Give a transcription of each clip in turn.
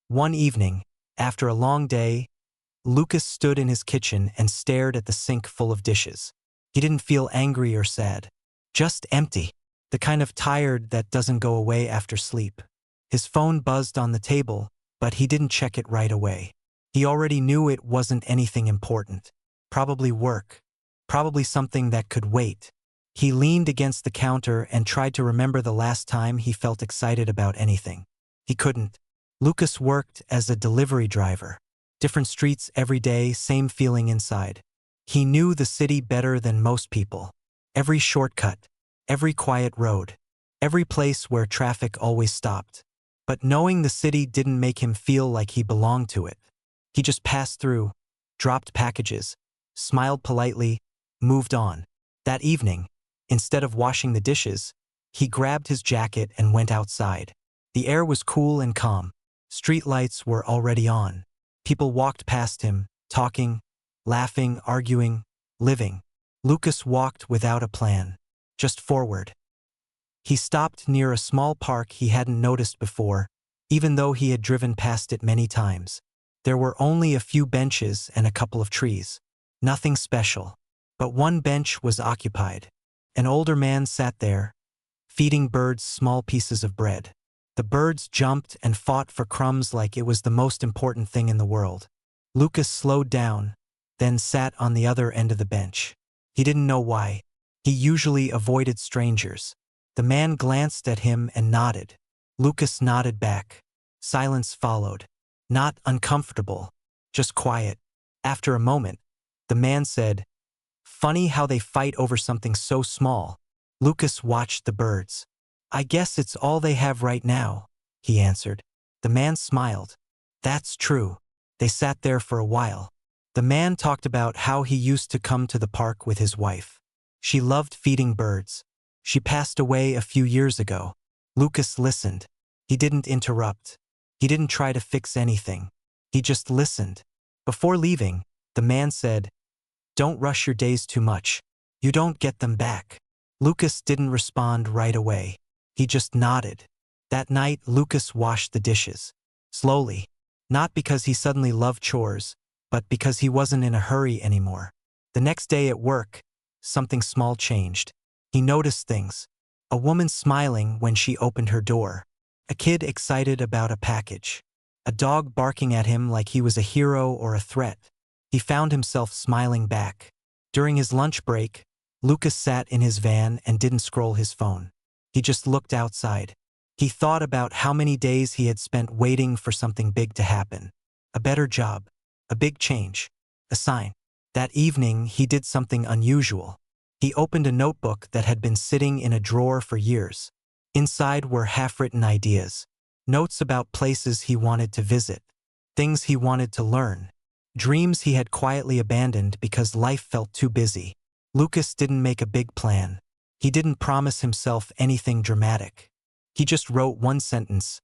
One evening, after a long day, Lucas stood in his kitchen and stared at the sink full of dishes. He didn't feel angry or sad. Just empty. The kind of tired that doesn't go away after sleep. His phone buzzed on the table, but he didn't check it right away. He already knew it wasn't anything important. Probably work. Probably something that could wait. He leaned against the counter and tried to remember the last time he felt excited about anything. He couldn't. Lucas worked as a delivery driver. Different streets every day, same feeling inside. He knew the city better than most people. Every shortcut, every quiet road, every place where traffic always stopped. But knowing the city didn't make him feel like he belonged to it. He just passed through, dropped packages, smiled politely, moved on. That evening, instead of washing the dishes, he grabbed his jacket and went outside. The air was cool and calm. Street lights were already on. People walked past him, talking, laughing, arguing, living. Lucas walked without a plan, just forward. He stopped near a small park he hadn't noticed before, even though he had driven past it many times. There were only a few benches and a couple of trees. Nothing special. But one bench was occupied. An older man sat there, feeding birds small pieces of bread. The birds jumped and fought for crumbs like it was the most important thing in the world. Lucas slowed down, then sat on the other end of the bench. He didn't know why. He usually avoided strangers. The man glanced at him and nodded. Lucas nodded back. Silence followed. Not uncomfortable, just quiet. After a moment, the man said, "Funny how they fight over something so small." Lucas watched the birds. "I guess it's all they have right now," he answered. The man smiled. "That's true." They sat there for a while. The man talked about how he used to come to the park with his wife. She loved feeding birds. She passed away a few years ago. Lucas listened. He didn't interrupt. He didn't try to fix anything. He just listened. Before leaving, the man said, "Don't rush your days too much. You don't get them back." Lucas didn't respond right away. He just nodded. That night, Lucas washed the dishes. Slowly. Not because he suddenly loved chores, but because he wasn't in a hurry anymore. The next day at work, something small changed. He noticed things. A woman smiling when she opened her door. A kid excited about a package. A dog barking at him like he was a hero or a threat. He found himself smiling back. During his lunch break, Lucas sat in his van and didn't scroll his phone. He just looked outside. He thought about how many days he had spent waiting for something big to happen. A better job. A big change. A sign. That evening, he did something unusual. He opened a notebook that had been sitting in a drawer for years. Inside were half-written ideas. Notes about places he wanted to visit. Things he wanted to learn. Dreams he had quietly abandoned because life felt too busy. Lucas didn't make a big plan. He didn't promise himself anything dramatic. He just wrote one sentence.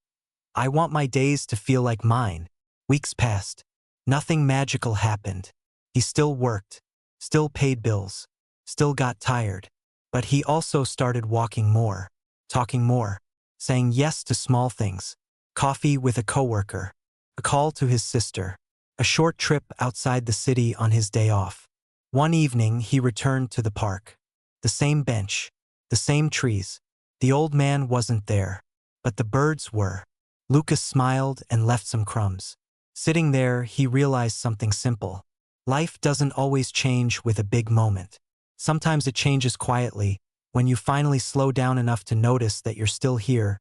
"I want my days to feel like mine." Weeks passed. Nothing magical happened. He still worked, still paid bills, still got tired. But he also started walking more, talking more, saying yes to small things. Coffee with a coworker, a call to his sister, a short trip outside the city on his day off. One evening, he returned to the park. The same bench, the same trees. The old man wasn't there, but the birds were. Lucas smiled and left some crumbs. Sitting there, he realized something simple. Life doesn't always change with a big moment. Sometimes it changes quietly, when you finally slow down enough to notice that you're still here,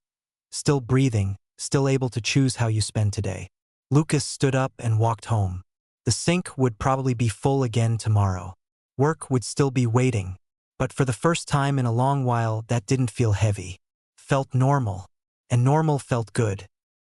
still breathing, still able to choose how you spend today. Lucas stood up and walked home. The sink would probably be full again tomorrow. Work would still be waiting. But for the first time in a long while, that didn't feel heavy. Felt normal. And normal felt good.